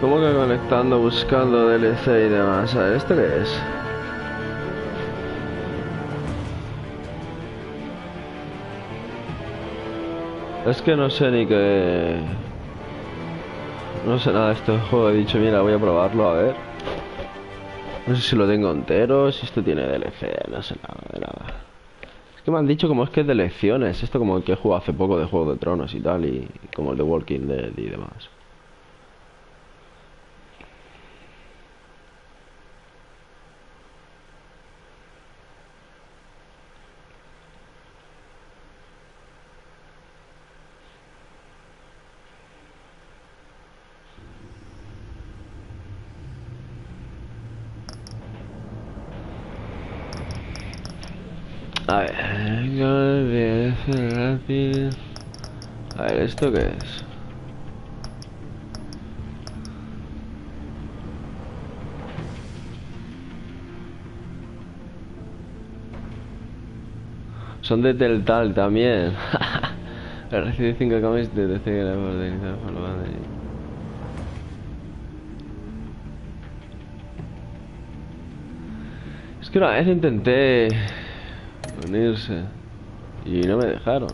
¿Cómo que conectando, buscando DLC y demás? A ver, ¿esto qué es? Es que no sé ni qué... No sé nada de este juego. He dicho, mira, voy a probarlo, a ver. No sé si lo tengo entero, si esto tiene DLC, no sé nada de nada. Es que me han dicho como es que es de lecciones. Esto como el que he jugado hace poco de Juego de Tronos y tal, y como el de Walking Dead y demás. A ver, a ver, ¿esto qué es? Son de Teltal también. Recibí 5 cómics desde que la organizada por la banda. Es que una vez intenté unirse y no me dejaron.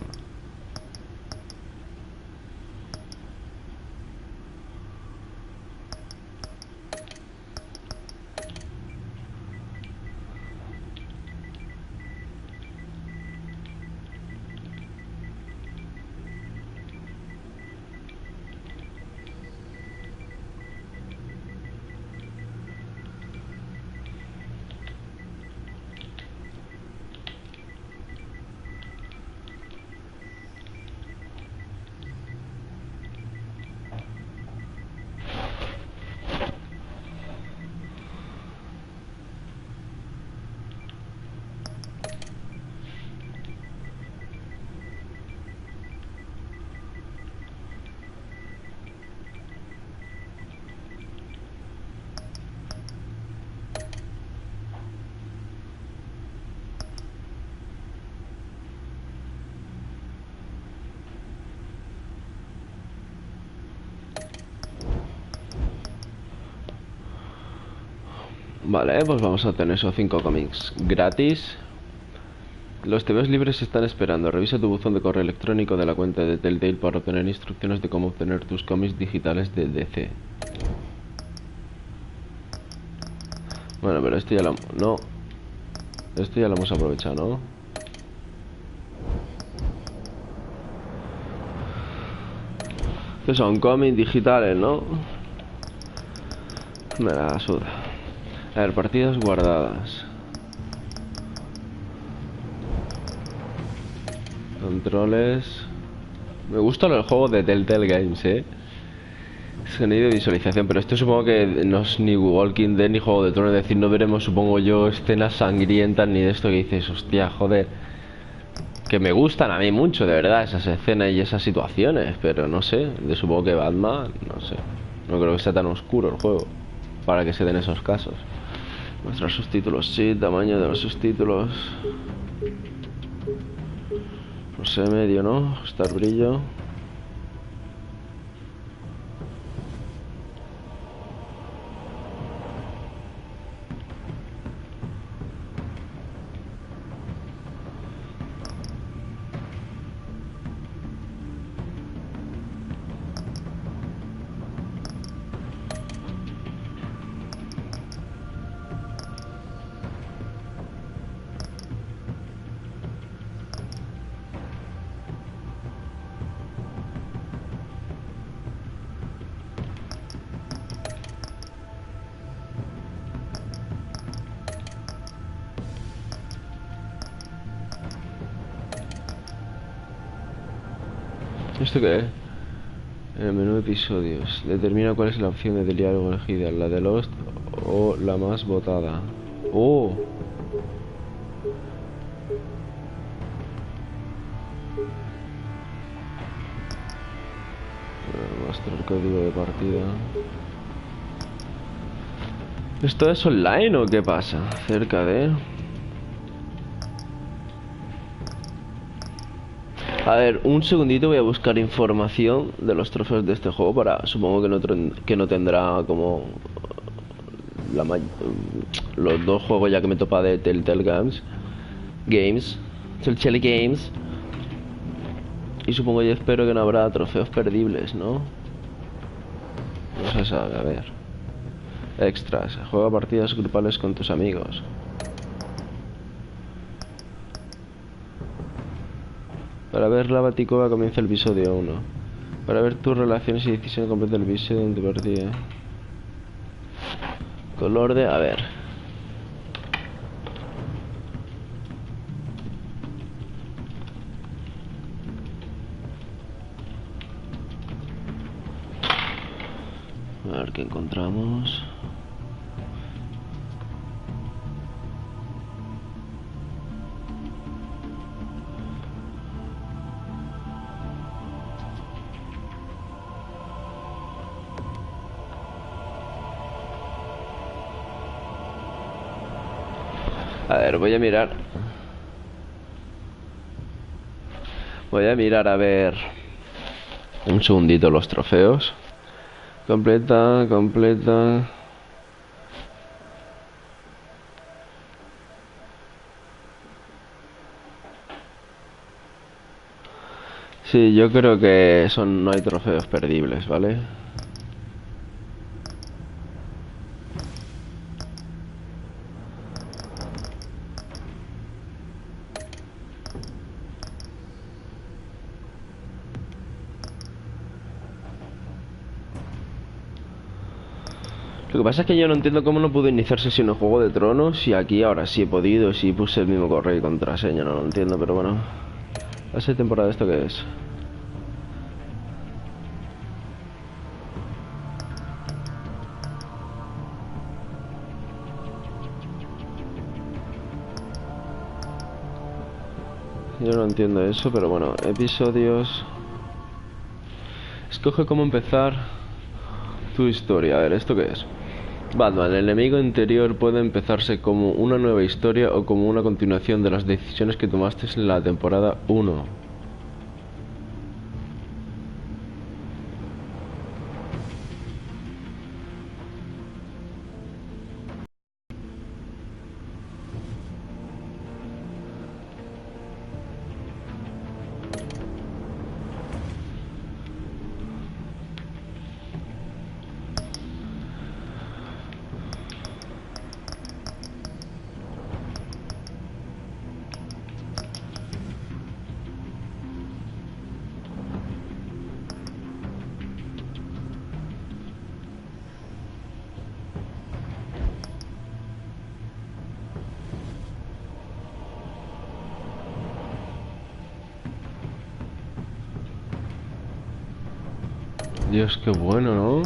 Vale, pues vamos a tener esos 5 cómics gratis. Los TVs libres están esperando. Revisa tu buzón de correo electrónico de la cuenta de Telltale para obtener instrucciones de cómo obtener tus cómics digitales de DC. Bueno, pero esto ya lo... No. Esto ya lo hemos aprovechado, ¿no? Estos son cómics digitales, ¿no? Me la suda. A ver, partidas guardadas. Controles. Me gustan los juegos de Telltale Games, sonido y visualización, pero esto supongo que no es ni Walking Dead ni Juego de Tronos. Es decir, no veremos, supongo yo, escenas sangrientas ni de esto que dices, hostia, joder. Que me gustan a mí mucho, de verdad, esas escenas y esas situaciones, pero no sé, supongo que Batman, no sé. No creo que sea tan oscuro el juego para que se den esos casos. Mostrar subtítulos, sí, tamaño de los subtítulos. No sé, medio, ¿no? Ajustar brillo. ¿Esto qué es? En el menú de episodios. Determina cuál es la opción de diálogo elegida, la de Lost o la más votada. ¡Oh! Mostrar el código de partida. ¿Esto es online o qué pasa? Cerca de... A ver, un segundito, voy a buscar información de los trofeos de este juego para... Supongo que no tendrá como... los dos juegos ya que me topa de Telltale Telltale Games. Y supongo y espero que no habrá trofeos perdibles, ¿no? No se sabe, a ver. Extras, juega partidas grupales con tus amigos. Para ver la Baticova comienza el episodio 1. Para ver tus relaciones y decisiones completa el episodio en tu partida. Color de... a ver. A ver qué encontramos. A ver, voy a mirar. Voy a mirar a ver un segundito los trofeos. Completa. Sí, yo creo que no hay trofeos perdibles, ¿vale? Lo que pasa es que yo no entiendo cómo no pudo iniciar sesión en Juego de Tronos y aquí ahora sí he podido, sí puse el mismo correo y contraseña, no lo entiendo, pero bueno. ¿Hace temporada esto qué es? Yo no entiendo eso, pero bueno, episodios... Escoge cómo empezar tu historia. A ver, ¿esto qué es? Batman, el enemigo interior puede empezarse como una nueva historia o como una continuación de las decisiones que tomaste en la temporada 1. Dios, qué bueno, ¿no?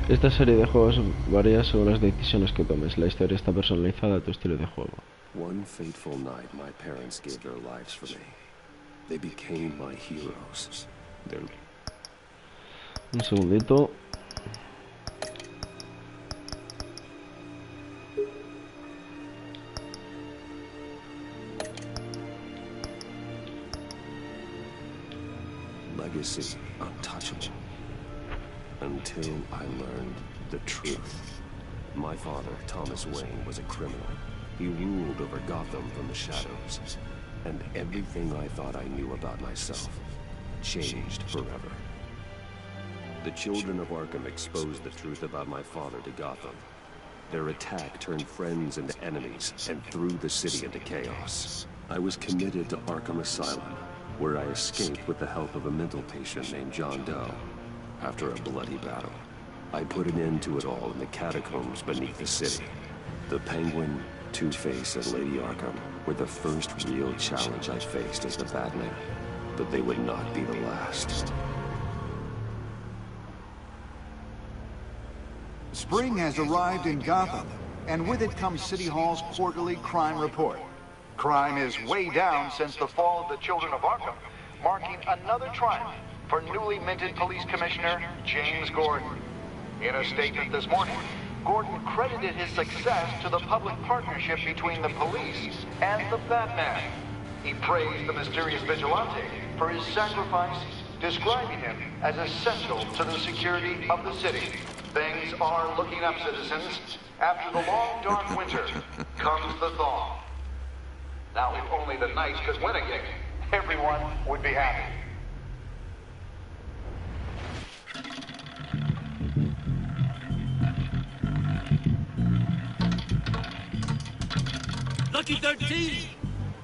Esta serie de juegos varía según las decisiones que tomes. La historia está personalizada a tu estilo de juego. One fateful night, my parents gave their lives for me. They became my heroes. Un segundito. Legacy untouchable. Until I learned the truth. My father, Thomas Wayne, was a criminal. He ruled over Gotham from the shadows. And everything I thought I knew about myself changed forever. The children of Arkham exposed the truth about my father to Gotham. Their attack turned friends into enemies and threw the city into chaos. I was committed to Arkham Asylum, where I escaped with the help of a mental patient named John Doe. After a bloody battle, I put an end to it all in the catacombs beneath the city. The Penguin, Two-Face, and Lady Arkham were the first real challenge I faced as the Batman, but they would not be the last. Spring has arrived in Gotham, and with it comes City Hall's quarterly crime report. Crime is way down since the fall of the Children of Arkham, marking another triumph for newly minted Police Commissioner James Gordon. In a statement this morning, Gordon credited his success to the public partnership between the police and the Batman. He praised the mysterious vigilante for his sacrifice, describing him as essential to the security of the city. Things are looking up, citizens. After the long, dark winter comes the thaw. Now, if only the Knights could win again, everyone would be happy. Lucky 13!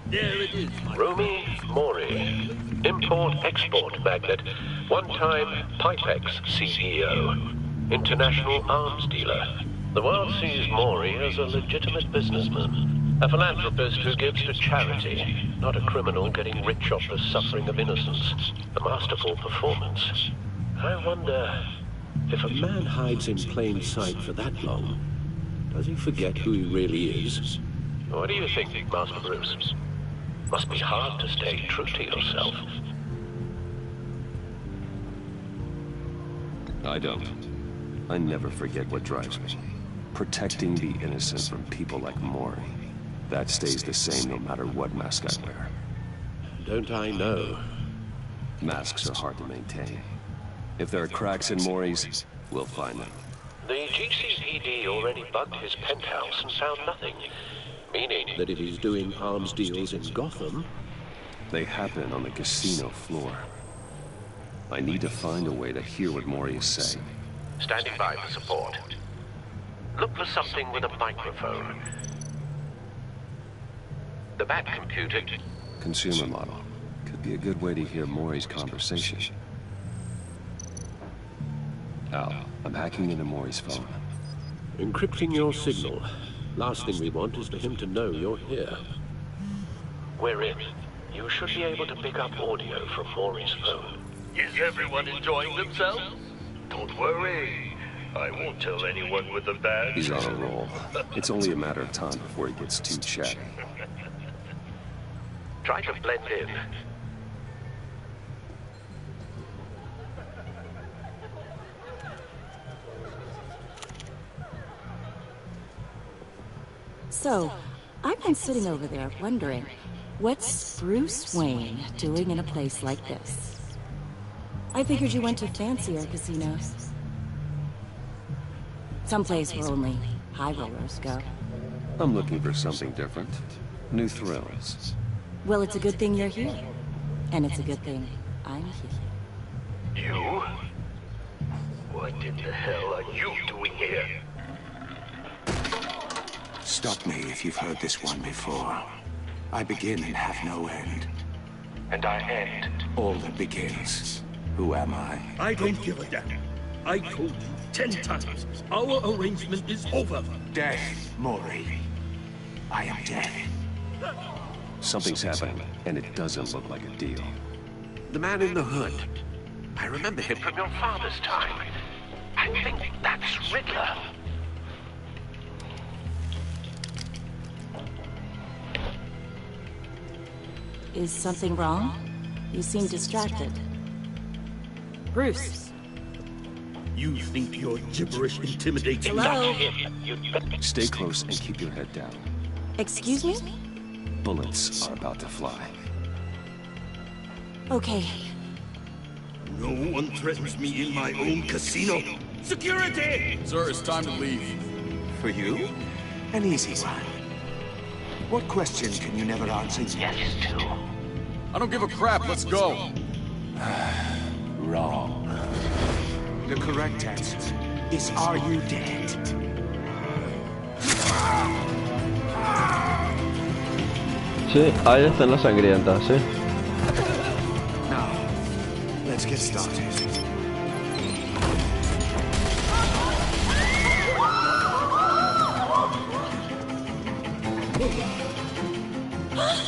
There it is, my Romy Mori, import-export magnate, one-time Pipex CEO, international arms dealer. The world sees Mori as a legitimate businessman, a philanthropist who gives to charity, not a criminal getting rich off the suffering of innocence. A masterful performance. I wonder, if a man hides in plain sight for that long, does he forget who he really is? What do you think, Master Bruce? Must be hard to stay true to yourself. I don't. I never forget what drives me. Protecting the innocent from people like Mori. That stays the same no matter what mask I wear. Don't I know? Masks are hard to maintain. If there are cracks in Mori's, we'll find them. The GCPD already bugged his penthouse and found nothing. Meaning that if he's doing arms deals in Gotham... They happen on the casino floor. I need to find a way to hear what Mori is saying. Standing by for support. Look for something with a microphone. The Bat computer... Consumer model. Could be a good way to hear Mori's conversation. Al, I'm hacking into Mori's phone. Encrypting your signal. Last thing we want is for him to know you're here. We're in. You should be able to pick up audio from Mori's phone. Is everyone enjoying themselves? Don't worry. I won't tell anyone with the badge. He's on a roll. It's only a matter of time before he gets too chatty. Try to blend in. So, I've been sitting over there wondering, what's Bruce Wayne doing in a place like this? I figured you went to fancier casinos. Someplace where only high rollers go. I'm looking for something different. New thrills. Well, it's a good thing you're here. And it's a good thing I'm here. You? What in the hell are you doing here? Stop me if you've heard this one before. I begin and have no end. And I end. All that begins. Who am I? I don't give a damn. I told you 10 times. Our arrangement is over. Death, Mori. I am death. Something's happening, and it doesn't look like a deal. The man in the hood. I remember him from your father's time. I think that's Riddler. Is something wrong? You seem distracted. Bruce. You think your gibberish intimidates me? Hello? Stay close and keep your head down. Excuse me? Bullets are about to fly. Okay. No one threatens me in my own casino. Security! Sir, it's time to leave. For you? An easy one. What question can you never answer yes to? I don't give a crap, let's go. Wrong. The correct answer is, are you dead? Sí, hay escenas sangrientas, sí.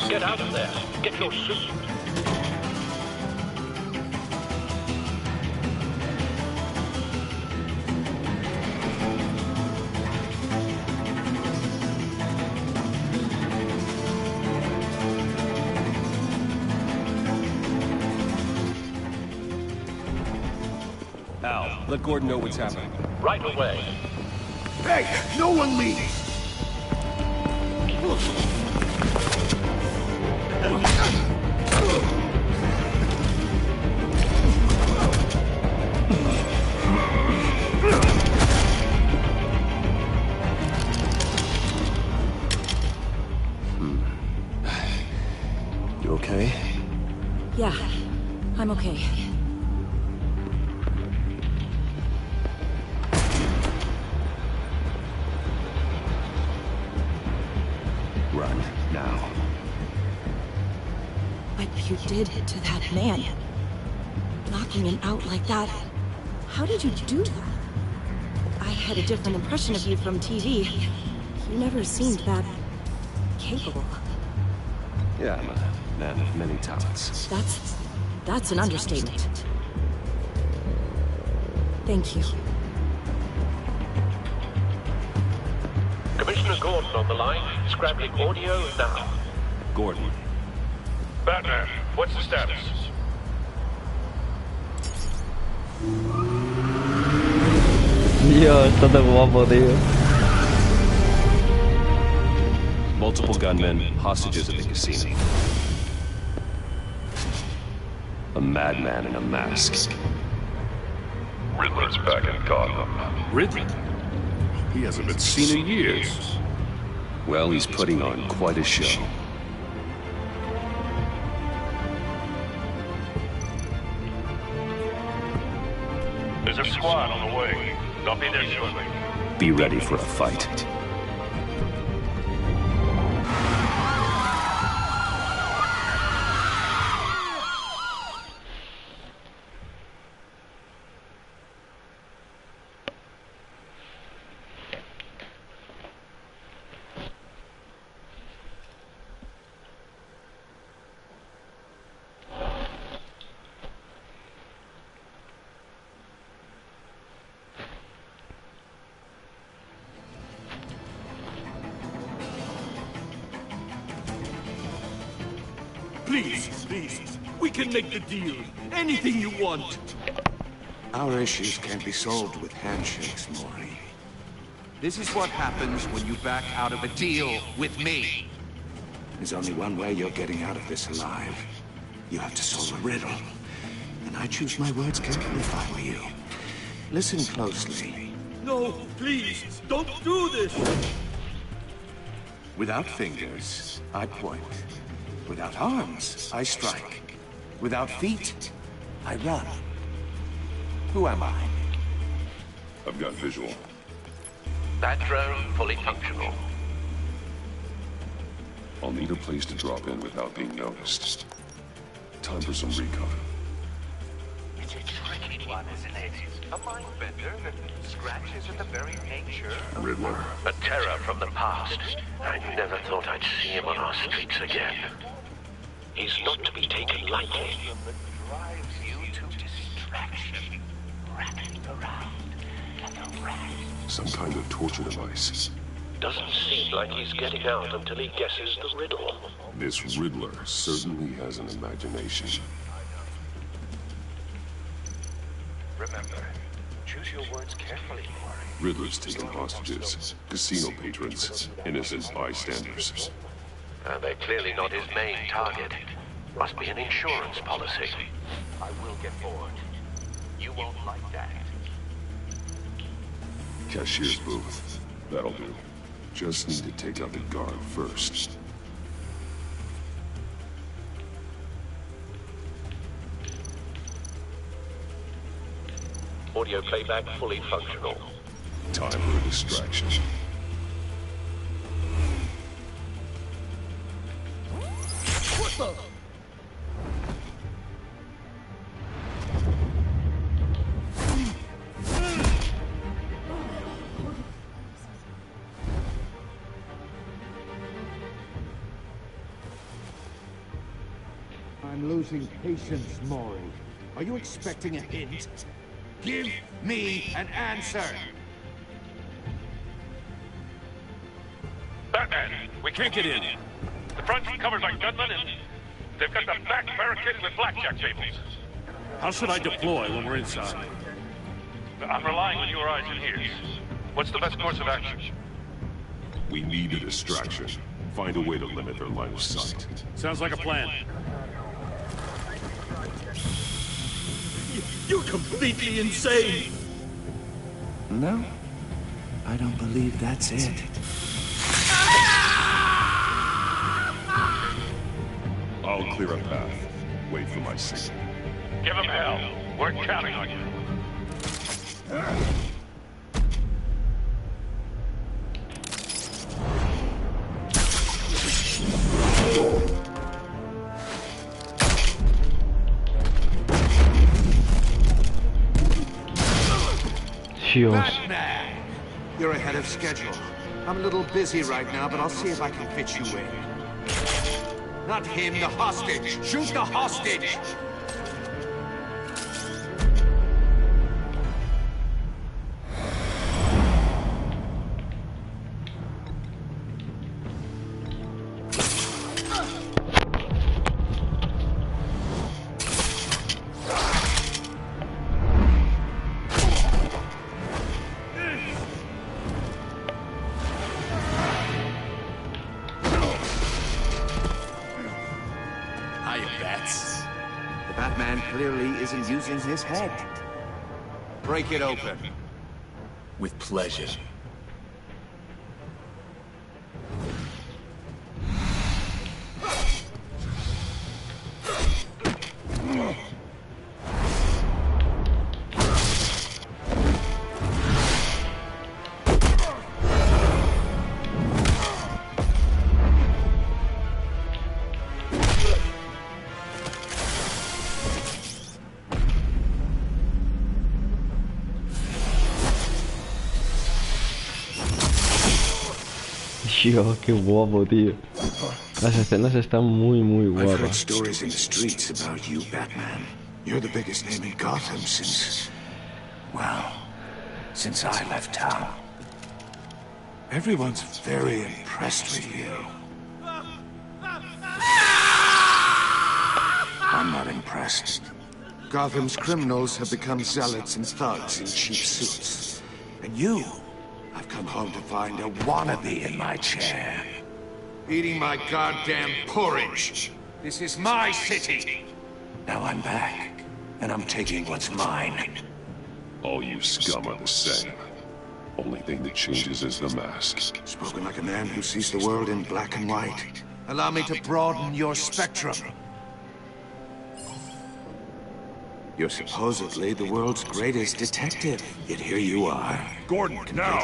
Get out of there. Get your suit. Al, let Gordon know what's happening. Right away. Hey, no one leave! You okay? Yeah, I'm okay. Run, now. What you did to that man, knocking him out like that, how did you do that? I had a different impression of you from TV. You never seemed that capable. Yeah, I'm a man of many talents. That's an understatement. Thank you. Commissioner Gordon on the line, scrabbling audio now. Gordon. Batman, what's the status? Dios, está tan guapo, tío. Multiple gunmen, hostages at the casino. A madman in a mask. Riddler's back in Gotham. Riddler? He hasn't been seen in years. Well, he's putting on quite a show. There's a squad on the way. They'll be there shortly. Be ready for a fight. Please. We can make the deal. Anything you want. Our issues can't be solved with handshakes, Maury. This is what happens when you back out of a deal with me. There's only one way you're getting out of this alive. You have to solve a riddle. And I choose my words carefully if I were you. Listen closely. No, please. Don't do this. Without fingers, I point. Without arms, I strike. Without feet, I run. Who am I? I've got visual. That drone fully functional. I'll need a place to drop in without being noticed. Time for some recon. It's a tricky one, isn't it? A mind bender that scratches at the very nature of... Riddler. A terror from the past. I never thought I'd see him on our streets again. He's not to be taken lightly. that drives you to distraction, wrapping around like a rat. Some kind of torture device. Doesn't seem like he's getting out until he guesses the riddle. This Riddler certainly has an imagination. Remember, choose your words carefully, Maury. Riddler's taking hostages, casino patrons, innocent bystanders. They're clearly not his main target. Must be an insurance policy. I will get bored. You won't like that. Cashier's booth. That'll do. Just need to take out the guard first. Audio playback fully functional. Time for a distraction. What the? losing patience, Maury. Are you expecting a hint? Give me an answer! Batman, we can't get in. The front's covered by gunmen and they've got the back barricaded with blackjack tables. How should I deploy when we're inside? I'm relying on your eyes and ears. What's the best course of action? We need a distraction. Find a way to limit their line of sight. Sounds like a plan. You're completely insane! No, I don't believe that's it. I'll clear a path. Wait for my signal. Give them hell. We're counting on you. Batman! You're ahead of schedule. I'm a little busy right now, but I'll see if I can fit you in. Not him, the hostage! Shoot the hostage! The Batman clearly isn't using his head. Break it open. With pleasure. Tío, qué guapo, tío. Las escenas están muy I've guapas. heard stories in the streets about you, Batman. You're the biggest name in Gotham since... well, since I left town. Everyone's very impressed with you. I'm not impressed. Gotham's criminals have become zealots and thugs in cheap suits. And you... I've come home to find a wannabe in my chair. Eating my goddamn porridge. This is my city. Now I'm back, and I'm taking what's mine. All you scum are the same. Only thing that changes is the mask. Spoken like a man who sees the world in black and white. Allow me to broaden your spectrum. You're supposedly the world's greatest detective, yet here you are. Gordon, now!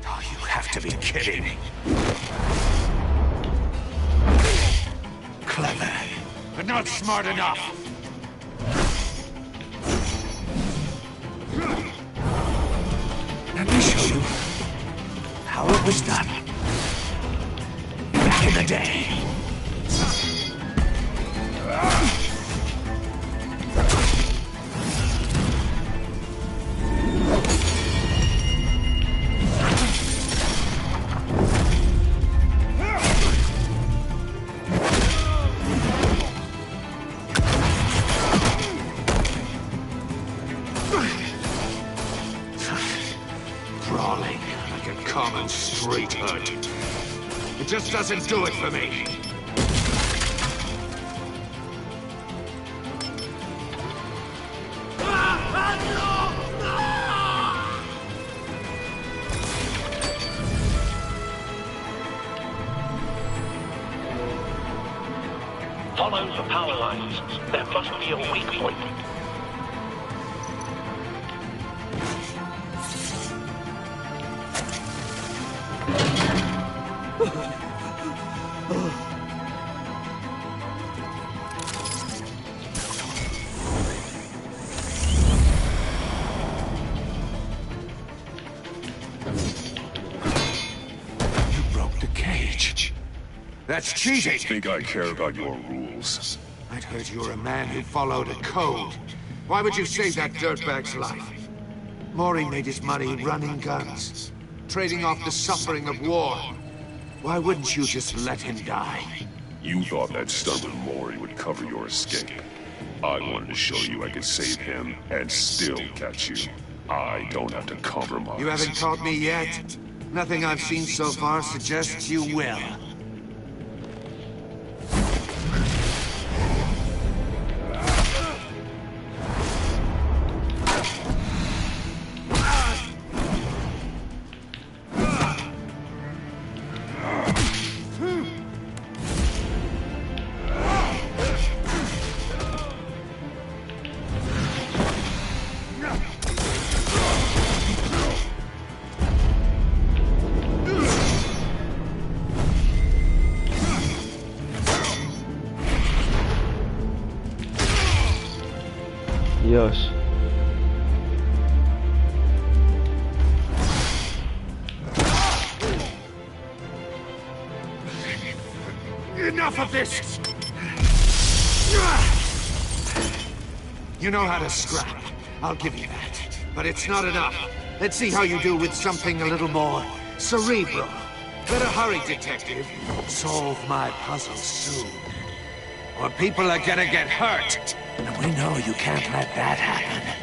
Oh, you have to be kidding. Clever, but not smart enough. Let me show you how it was done. Back in the day. Brawling like a common street hood. It just doesn't do it for me. Follow the power lines. There must be a weak point. That's cheating! Think I care about your rules? I'd heard you were a man who followed a code. Why would you save that dirtbag's life? Maury made his money running guns, trading off the suffering of war. Why wouldn't you just let him die? You thought that stunt with Maury would cover your escape. I wanted to show you I could save him and still catch you. I don't have to compromise. You haven't caught me yet. Nothing I've seen so far suggests you will. Dios. Enough of this! You know how to scrap. I'll give you that. But it's not enough. Let's see how you do with something a little more cerebral. Better hurry, detective. Solve my puzzle soon. Or people are gonna get hurt. And we know you can't let that happen.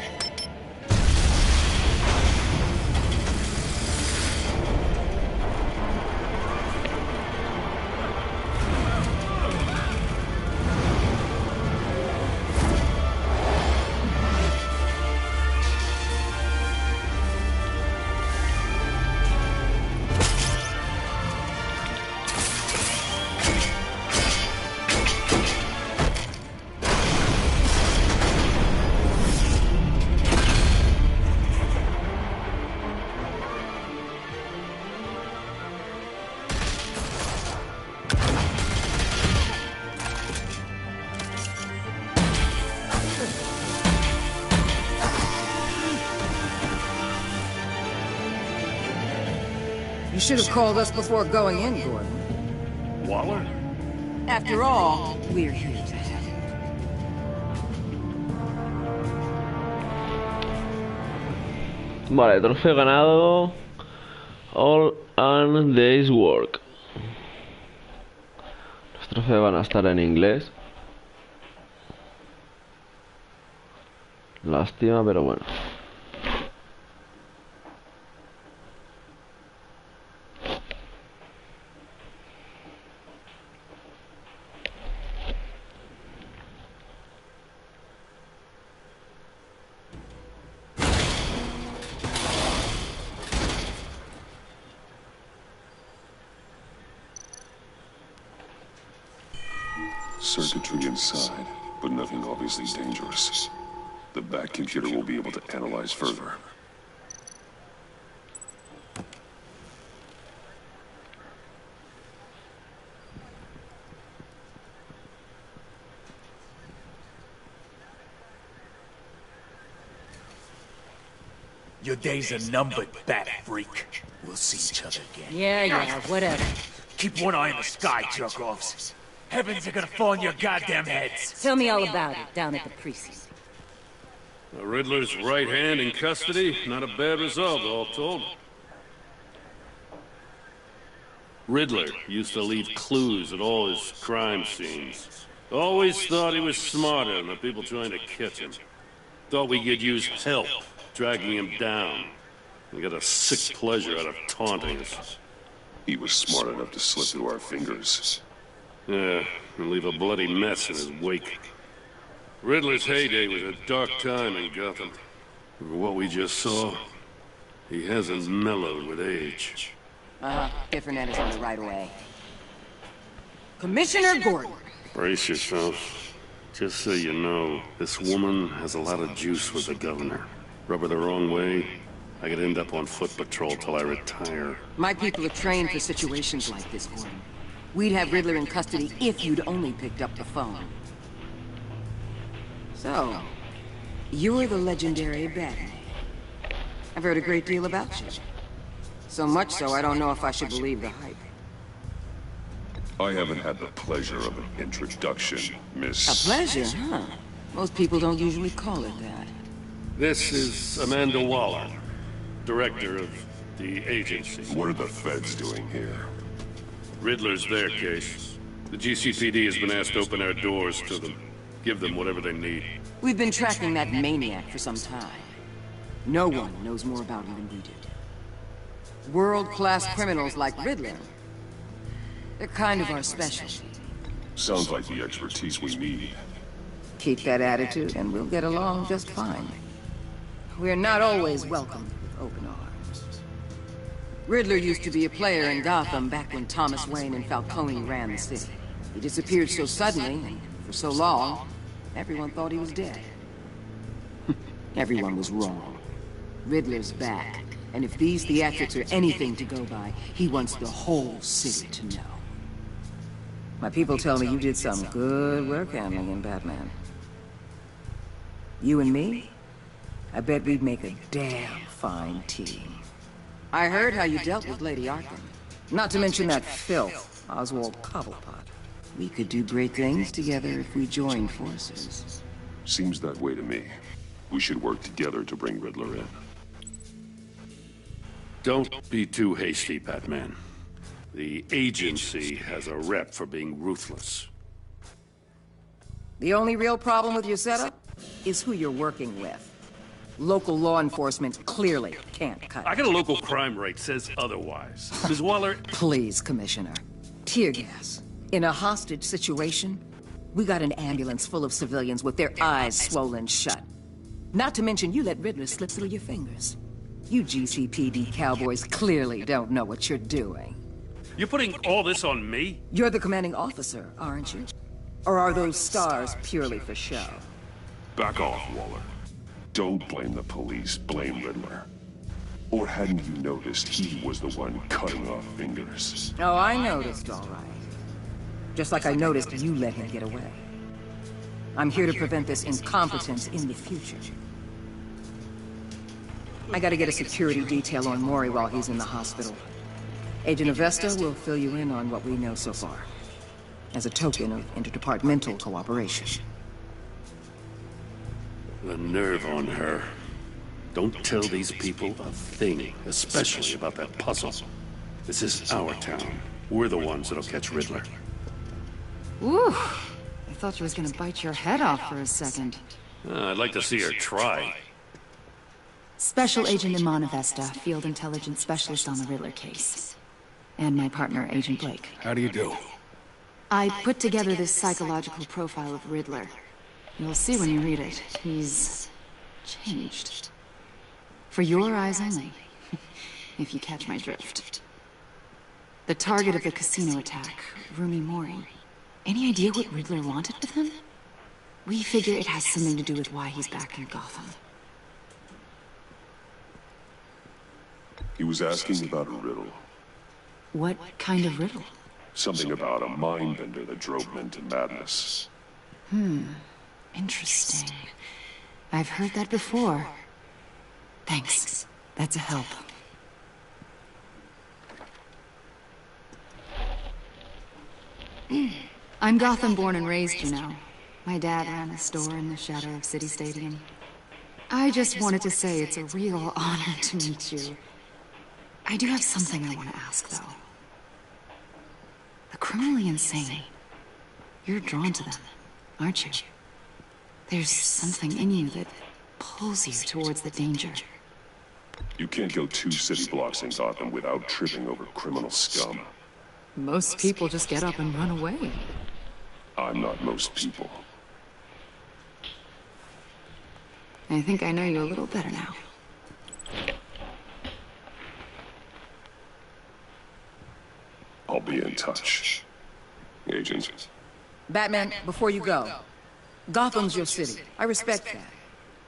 You should have called us before going in, Gordon. Waller? After all, we're here to help. Vale, trofeo ganado. All an day's work. Los trofeos van a estar en inglés. Lástima, pero bueno. Circuitry inside, but nothing obviously dangerous. The back computer will be able to analyze further. Your days are numbered, bat freak. We'll see each other again. Yeah, whatever. Keep one eye in the sky, jerk-offs. Heavens are gonna fall on your goddamn heads. Tell me all about it down at the precinct. The Riddler's right hand in custody. Not a bad result, all told. Riddler used to leave clues at all his crime scenes. Always thought he was smarter than the people trying to catch him. Thought we could use help dragging him down. He got a sick pleasure out of taunting us. He was smart enough to slip through our fingers. Yeah, and leave a bloody mess in his wake. Riddler's heyday was a dark time in Gotham. For what we just saw, he hasn't mellowed with age. Get Fernandez on the right away. Commissioner Gordon. Brace yourself. Just so you know, this woman has a lot of juice with the governor. Rub her the wrong way, I could end up on foot patrol till I retire. My people are trained for situations like this, Gordon. We'd have Riddler in custody if you'd only picked up the phone. So, you're the legendary Batman. I've heard a great deal about you. So much so, I don't know if I should believe the hype. I haven't had the pleasure of an introduction, Miss... A pleasure, huh? Most people don't usually call it that. This is Amanda Waller, director of the agency. What are the feds doing here? Riddler's their case. The GCPD has been asked to open our doors to them. Give them whatever they need. We've been tracking that maniac for some time. No one knows more about him than we do. World-class criminals like Riddler. They're kind of our specialty. Sounds like the expertise we need. Keep that attitude and we'll get along just fine. We're not always welcomed with open arms. Riddler used to be a player in Gotham back when Thomas Wayne and Falcone ran the city. He disappeared so suddenly and for so long, everyone thought he was dead. Everyone was wrong. Riddler's back, and if these theatrics are anything to go by, he wants the whole city to know. My people tell me you did some good work handling in Batman. You and me? I bet we'd make a damn fine team. I heard how you dealt with Lady Arkham. Not to mention that filth, Oswald Cobblepot. We could do great things together if we joined forces. Seems that way to me. We should work together to bring Riddler in. Don't be too hasty, Batman. The agency has a rep for being ruthless. The only real problem with your setup is who you're working with. Local law enforcement clearly can't cut it. I got a local crime rate says otherwise. Ms. Waller... Please, Commissioner. Tear gas. In a hostage situation, we got an ambulance full of civilians with their eyes swollen shut. Not to mention you let Riddler slip through your fingers. You GCPD cowboys clearly don't know what you're doing. You're putting all this on me? You're the commanding officer, aren't you? Or are those stars purely for show? Back off, Waller. Don't blame the police, blame Riddler. Or hadn't you noticed he was the one cutting off fingers? Oh, I noticed, all right. Just like I noticed you let him get away. I'm here to prevent this incompetence in the future. I gotta get a security detail on Mori while he's in the hospital. Agent Avesta will fill you in on what we know so far, as a token of interdepartmental cooperation. The nerve on her. Don't tell these people a thing, especially about that puzzle. This is our town. We're the ones that'll catch Riddler. Ooh, I thought she was gonna bite your head off for a second. I'd like to see her try. Special Agent Iman Avesta, Field Intelligence Specialist on the Riddler case. And my partner, Agent Blake. How do you do? I put together this psychological profile of Riddler. You'll see when you read it. He's changed. For your eyes only, if you catch my drift. The target of the casino attack, Rumi Mori. Any idea what Riddler wanted with him? We figure it has something to do with why he's back in Gotham. He was asking about a riddle. What kind of riddle? Something about a mindbender that drove him into madness. Interesting. I've heard that before. Thanks. That's a help. I'm Gotham born and raised, you know. My dad ran a store in the shadow of City Stadium. I just wanted to say it's a real honor to meet you. I do have something I want to ask, though. The criminally insane. You're drawn to them, aren't you? There's something in you that pulls you towards the danger. You can't go 2 city blocks in Gotham without tripping over criminal scum. Most people just get up and run away. I'm not most people. I think I know you a little better now. I'll be in touch. Agent. Batman, before you go, Gotham's your city. I respect that.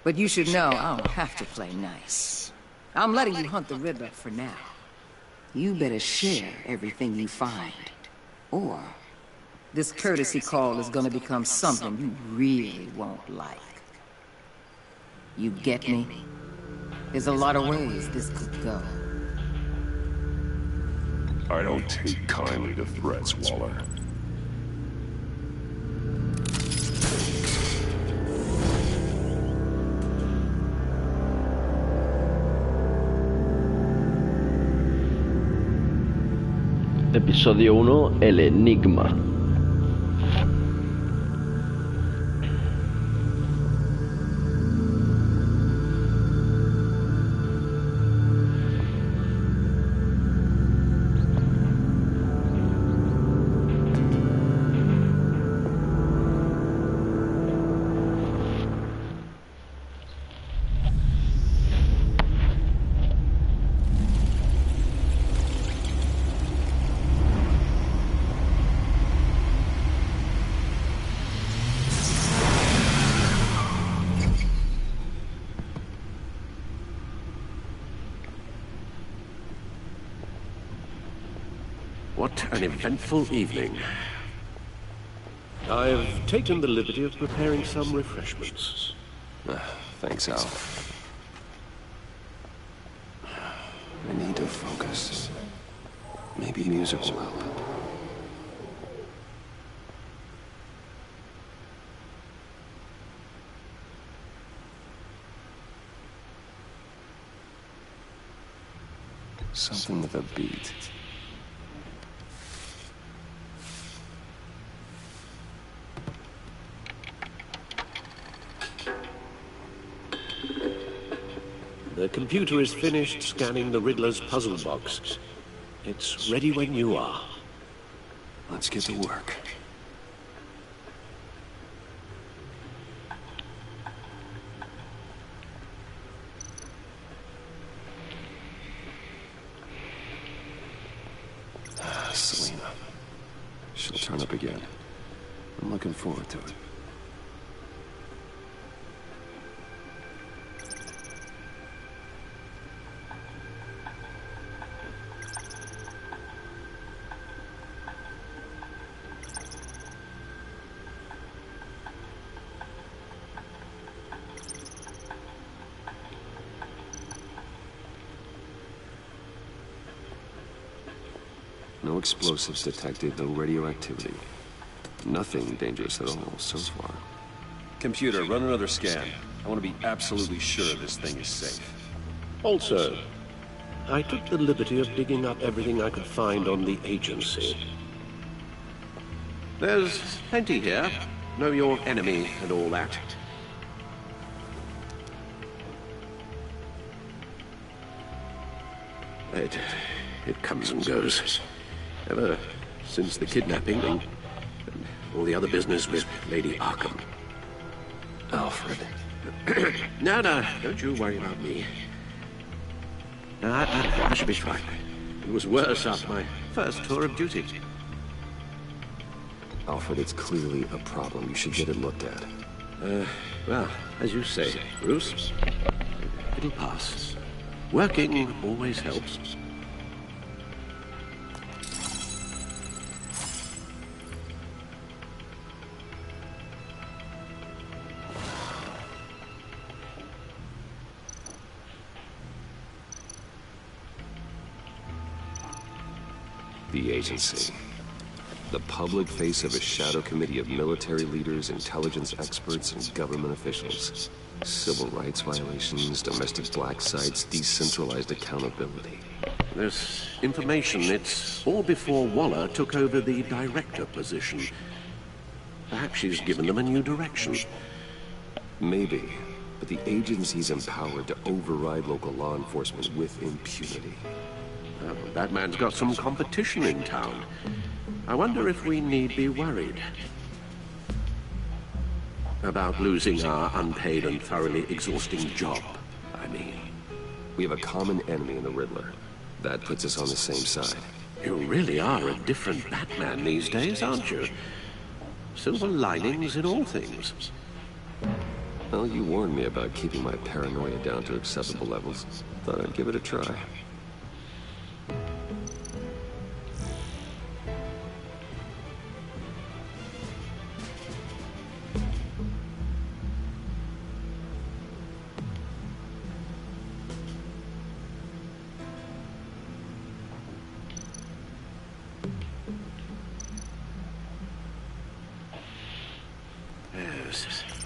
But you should know I don't have to play nice. I'm letting you hunt the Riddler for now. You better share everything you find. Or this courtesy call is gonna become something you really won't like. You get me? There's a lot of ways this could go. I don't take kindly to threats, Waller. Episodio 1, el enigma. What an eventful evening. I've taken the liberty of preparing some refreshments. Thanks, Al. I need to focus. Maybe music will help. Something with a beat. The computer is finished scanning the Riddler's puzzle box. It's ready when you are. Let's get to work. Selena. She'll turn up again. I'm looking forward to it. No explosives detected, no radioactivity. Nothing dangerous at all so far. Computer, run another scan. I want to be absolutely sure this thing is safe. Also, I took the liberty of digging up everything I could find on the agency. There's plenty here. Know your enemy and all that. It comes and goes. Ever since the kidnapping and all the other business with Lady Arkham. Alfred. No, don't you worry about me. No, I should be fine. It was worse after my first tour of duty. Alfred, it's clearly a problem. You should get it looked at. Well, as you say, Bruce, it'll pass. Working always helps. The agency. The public face of a shadow committee of military leaders, intelligence experts, and government officials. Civil rights violations, domestic black sites, decentralized accountability. This information, it's all before Waller took over the director position. Perhaps she's given them a new direction. Maybe, but the agency's empowered to override local law enforcement with impunity. Oh, that man's got some competition in town. I wonder if we need be worried about losing our unpaid and thoroughly exhausting job, I mean. We have a common enemy in the Riddler. That puts us on the same side. You really are a different Batman these days, aren't you? Silver linings in all things. Well, you warned me about keeping my paranoia down to acceptable levels. Thought I'd give it a try.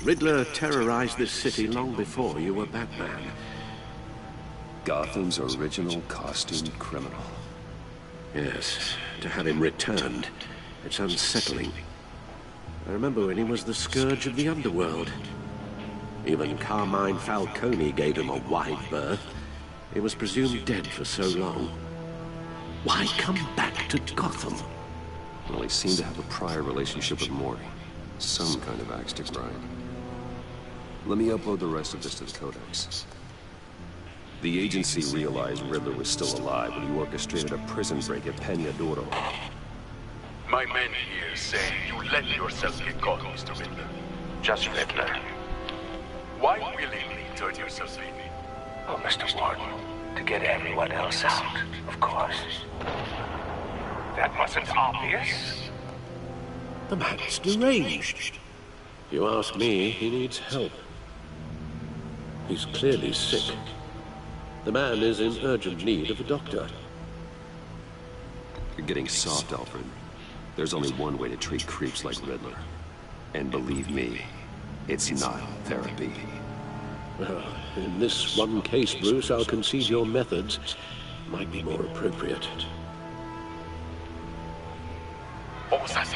Riddler terrorized this city long before you were Batman. Gotham's original costumed criminal. Yes, to have him returned. It's unsettling. I remember when he was the scourge of the underworld. Even Carmine Falcone gave him a wide berth. He was presumed dead for so long. Why come back to Gotham? Well, he seemed to have a prior relationship with Mori. Some kind of axe to grind. Let me upload the rest of this to the Codex. The agency realized Riddler was still alive when he orchestrated a prison break at Peña Duro. My men here say you let yourself get caught, Mr. Riddler. Just Riddler. Why willingly turn yourself in? Oh, Mr. Warden, to get everyone else out, of course. That wasn't obvious. The man's deranged. If you ask me, he needs help. He's clearly sick. The man is in urgent need of a doctor. You're getting soft, Alfred. There's only one way to treat creeps like Riddler. And believe me, it's not therapy. Well, in this one case, Bruce, I'll concede your methods might be more appropriate. What was that?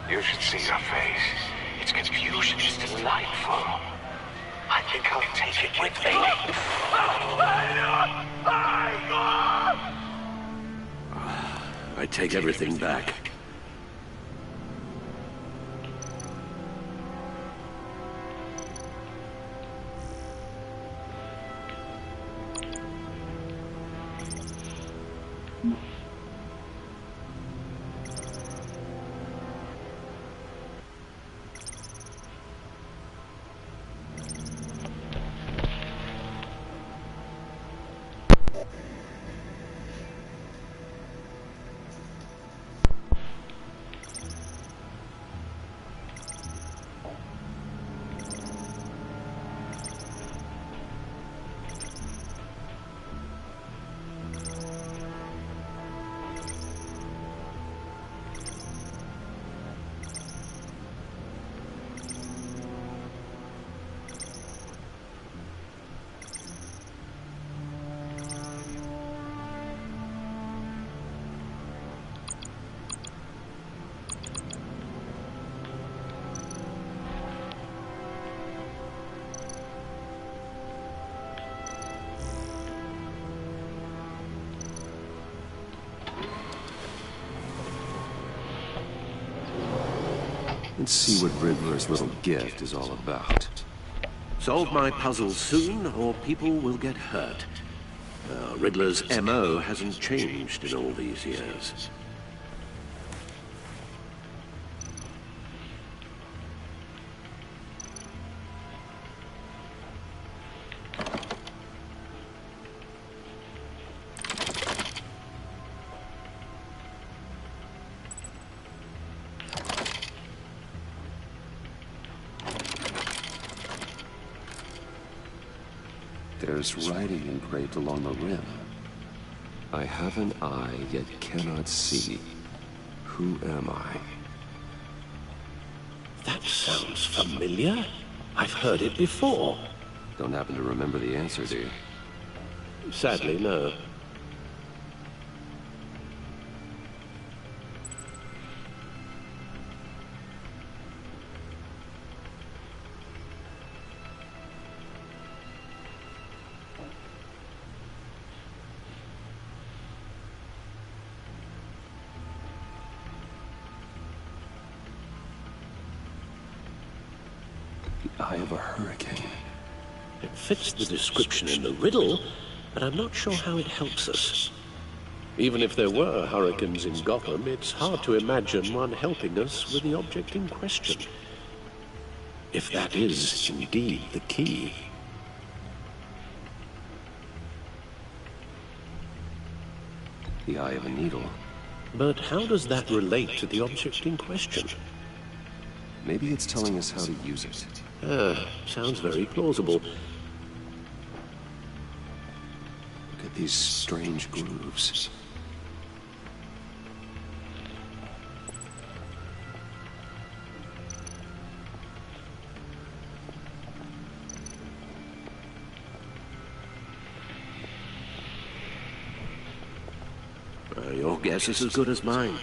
You should see your face. Its confusion is delightful. I think I'll take it with me. I take everything back. Let's see what Riddler's little gift is all about. Solve my puzzles soon, or people will get hurt. Riddler's MO hasn't changed in all these years. There's writing engraved along the rim. I have an eye, yet cannot see. Who am I? That sounds familiar. I've heard it before. Don't happen to remember the answer, do you? Sadly, no. Eye of a hurricane. It fits the description in the riddle, but I'm not sure how it helps us. Even if there were hurricanes in Gotham, it's hard to imagine one helping us with the object in question. If that is indeed the key. The eye of a needle. But how does that relate to the object in question? Maybe it's telling us how to use it. Sounds very plausible. Look at these strange grooves. You're guess is as good as mine.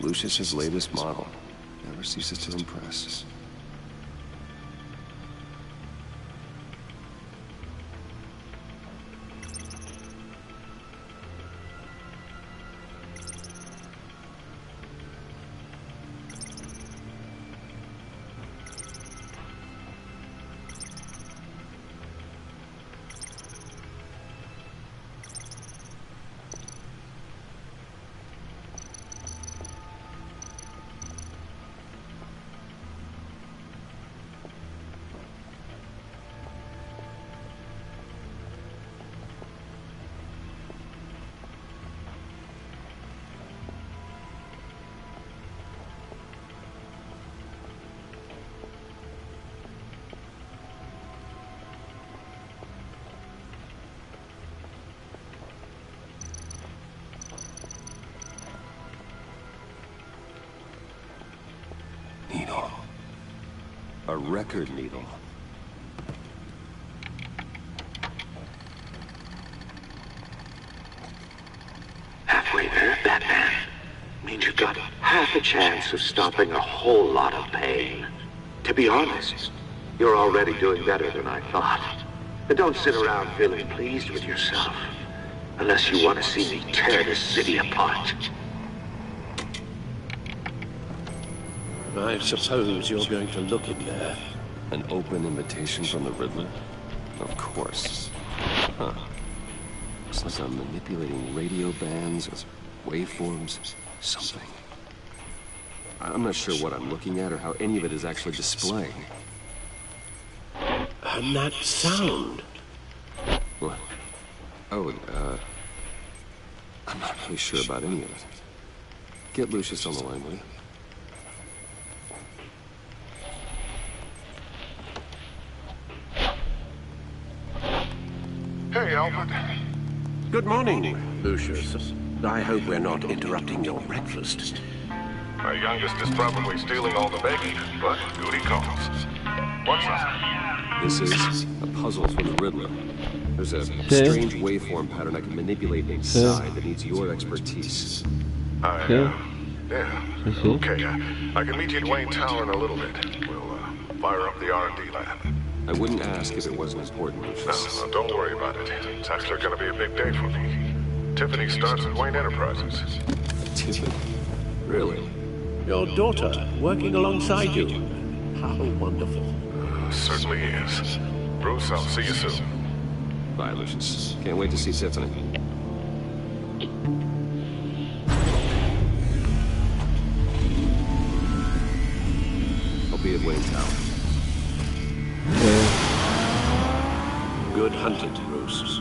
Lucius's latest model never ceases to impress. Needle. A record needle. Halfway there, Batman. Means you've got half a chance of stopping a whole lot of pain. To be honest, you're already doing better than I thought. But don't sit around feeling pleased with yourself. Unless you want to see me tear this city apart. I suppose you're going to look in there. An open invitation from the Riddler? Of course. Huh. Looks like I'm manipulating radio bands or waveforms. Something. I'm not sure what I'm looking at or how any of it is actually displaying. And that sound. What? Oh, I'm not really sure about any of it. Get Lucius on the line, will you? Hey, Alfred. Good morning, Lucius. I hope we're not interrupting your breakfast. My youngest is probably stealing all the bacon, but duty calls. What's up? This is a puzzle for the Riddler. There's a strange waveform pattern I can manipulate inside that needs your expertise. Yeah. Okay, I can meet you at Wayne Tower in a little bit. We'll fire up the R&D lab. I wouldn't ask if it wasn't important, Lucius. No, don't worry about it. It's actually going to be a big day for me. Tiffany starts at Wayne Enterprises. Tiffany? Really? Your daughter working alongside you. How wonderful. Certainly is. Bruce, I'll see you soon. Bye, Lucius. Can't wait to see Tiffany. I'll be at Wayne Tower. Good hunting, Bruce.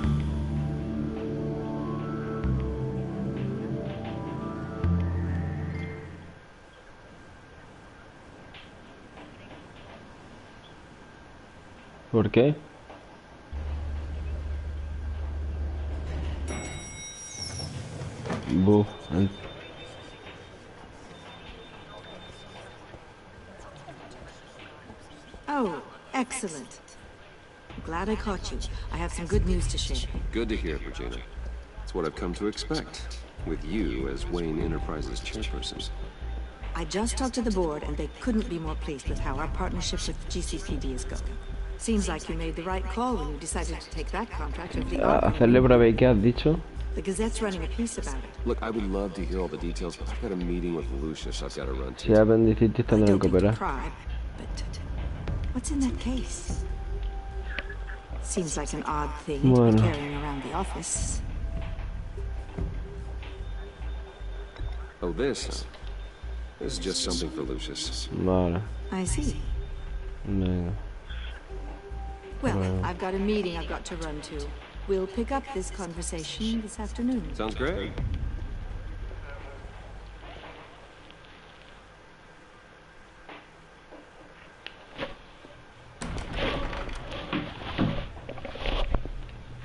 ¿Por qué? Buf. Oh, excellent. Glad I caught you. I have some good news to share. Good to hear, Regina. It's what I've come to expect, with you as Wayne Enterprises chairperson. I just talked to the board, and they couldn't be more pleased with how our partnership with GCPD is going. Seems like you made the right call when you decided to take that contract over the Hacerle prueba, ¿qué has dicho? The Gazette's running a piece about it. Look, I would love to hear all the details, but I've got a meeting with Lucius I've got to run to. Si apendicitis está en recuperar. But what's in that case? Seems like an odd thing to Bueno. be carrying around the office. Oh, this is just something for Lucius. Vale. I see. Venga. Well, I've got a meeting I've got to run to. We'll pick up this conversation this afternoon. Sounds great.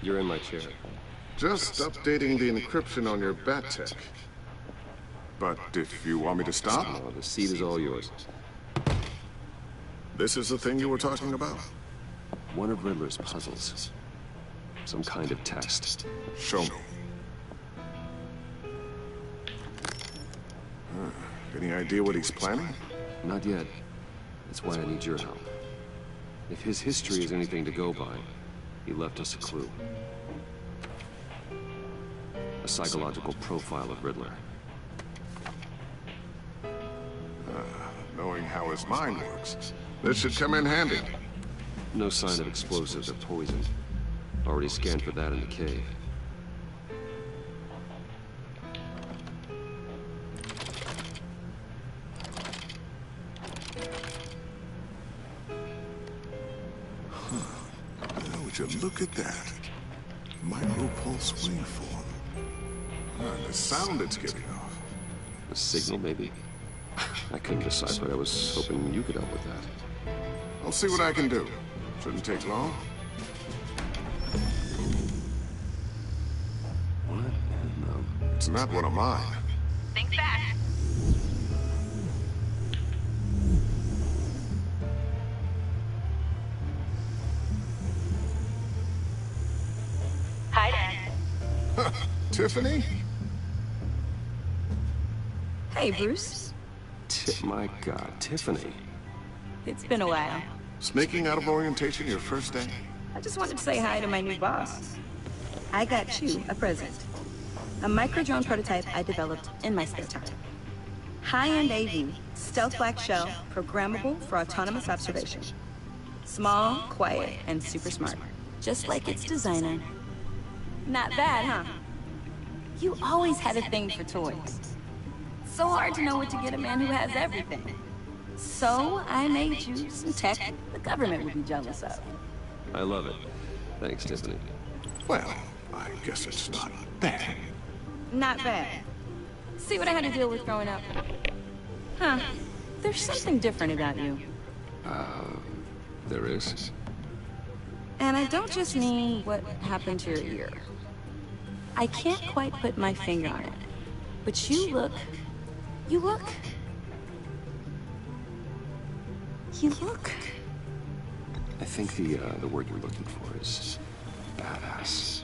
You're in my chair. Just updating the encryption on your bat tech. But if you want me to stop... No, the seat is all yours. This is the thing you were talking about? One of Riddler's puzzles. Some kind of test. Show me. Any idea what he's planning? Not yet. That's why I need your help. If his history is anything to go by, he left us a clue. A psychological profile of Riddler. Knowing how his mind works, this should come in handy. No sign of explosives or poison. Already scanned for that in the cave. Now, would you look at that? Micro-pulse waveform. And the sound it's giving off. A signal, maybe? I couldn't decipher. I was hoping you could help with that. I'll see what I can do. Shouldn't take long. What in the... It's not one of mine. Think back. Hi, Dad. Tiffany? Hey, Bruce. My God, Tiffany. It's been a while. Sneaking out of orientation your first day? I just wanted to say hi to my new boss. I got you a present. A micro-drone prototype I developed in my spare time. High-end AV, stealth black shell, programmable for autonomous observation. Small, quiet, and super smart. Just like its designer. Not bad, huh? You always had a thing for toys. So hard to know what to get a man who has everything. So I made you some tech the government would be jealous of. I love it. Thanks, Tiffany. Well, I guess it's not bad. Not bad. See what I had to deal with growing up? Huh. There's something different about you. There is? And I don't just mean what happened to your ear. I can't quite put my finger on it. But you look... You look... I think the word you're looking for is badass.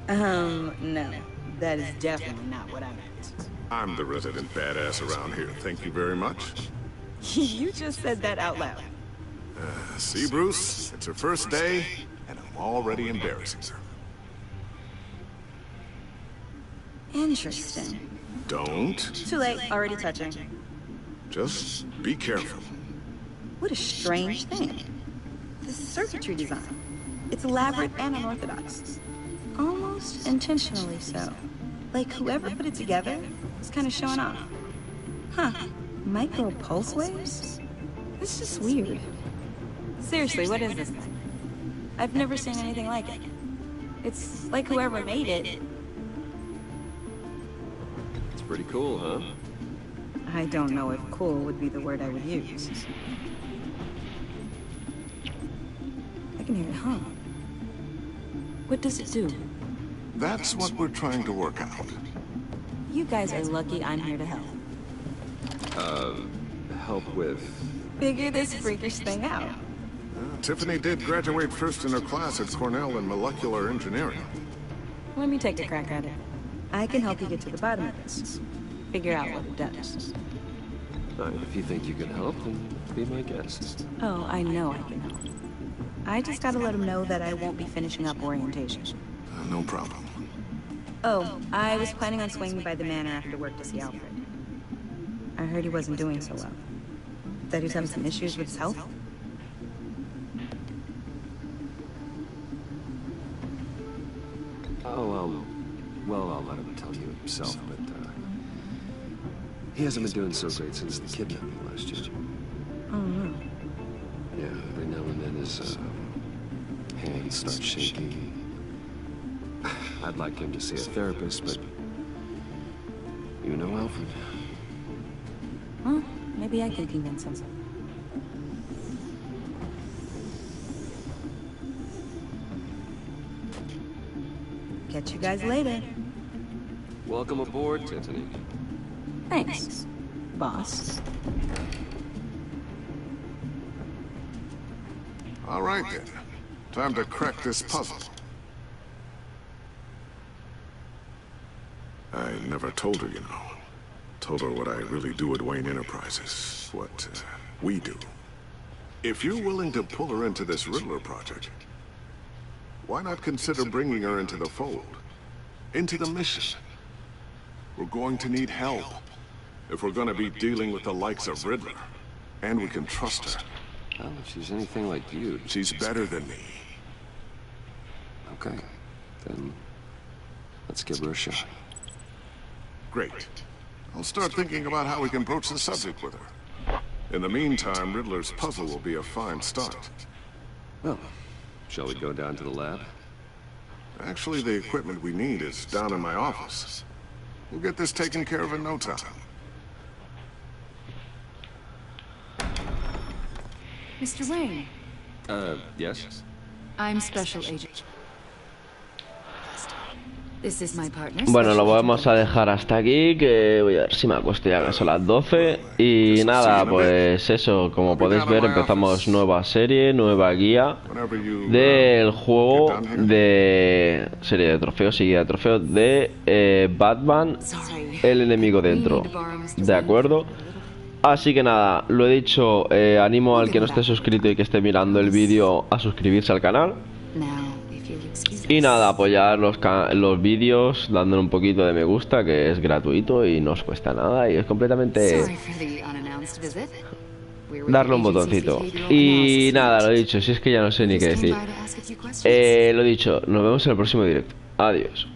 No. That is definitely not what I meant. I'm the resident badass around here. Thank you very much. You just said that out loud. See, Bruce? It's her first day, and I'm already embarrassing her. Interesting. Don't. Too late. Already touching. Just be careful. What a strange thing. The circuitry design. It's elaborate and unorthodox. Almost intentionally so. Like whoever put it together was kind of showing off. Huh. Micro pulse waves? It's just weird. Seriously, what is this thing? I've never seen anything like it. It's like whoever made it. It's pretty cool, huh? I don't know if cool would be the word I would use. I can hear it hum. What does it do? That's what we're trying to work out. You guys are lucky I'm here to help. Help with... Figure this freakish thing out. Tiffany did graduate first in her class at Cornell in molecular engineering. Let me take a crack at it. I can help you get to the bottom of this. Figure out what it does. If you think you can help, then be my guest. Oh, I know I can help. I just gotta let him know that I won't be finishing up orientation. No problem. Oh, I was planning on swinging by the manor after work to see Alfred. I heard he wasn't doing so well. That he was having some issues with his health. Oh, well, I'll let him tell you himself, but, he hasn't been doing so great since the kidnapping last year. Oh, no. Yeah. his hands start shaking. I'd like him to see a therapist, but you know, Alfred. Well, maybe I could convince him. Catch you guys later. Welcome aboard, Anthony. Thanks, boss. All right, then. Time to crack this puzzle. I never told her, you know. Told her what I really do at Wayne Enterprises. What we do. If you're willing to pull her into this Riddler project, why not consider bringing her into the fold? Into the mission? We're going to need help if we're going to be dealing with the likes of Riddler. And we can trust her. Well, if she's anything like you... She's better than me. Okay. Then let's give her a shot. Great. I'll start thinking about how we can broach the subject with her. In the meantime, Riddler's puzzle will be a fine start. Well, shall we go down to the lab? Actually, the equipment we need is down in my office. We'll get this taken care of in no time. Mr. Wayne. Yes? I'm Special Agent. This is my partner. Bueno, lo vamos a dejar hasta aquí, que voy a ver si me acuesto ya, que son las 12. Y nada, pues eso, como podéis ver, empezamos nueva serie, nueva guía del juego de serie de trofeos, seguida de trofeos de Batman, el enemigo dentro. ¿De acuerdo? Así que nada, lo he dicho, animo al que no esté suscrito y que esté mirando el vídeo a suscribirse al canal. Y nada, apoyar los vídeos dándole un poquito de me gusta, que es gratuito y no os cuesta nada y es completamente darle un botoncito. Y nada, lo dicho, si es que ya no sé ni qué decir. Lo dicho, nos vemos en el próximo directo. Adiós.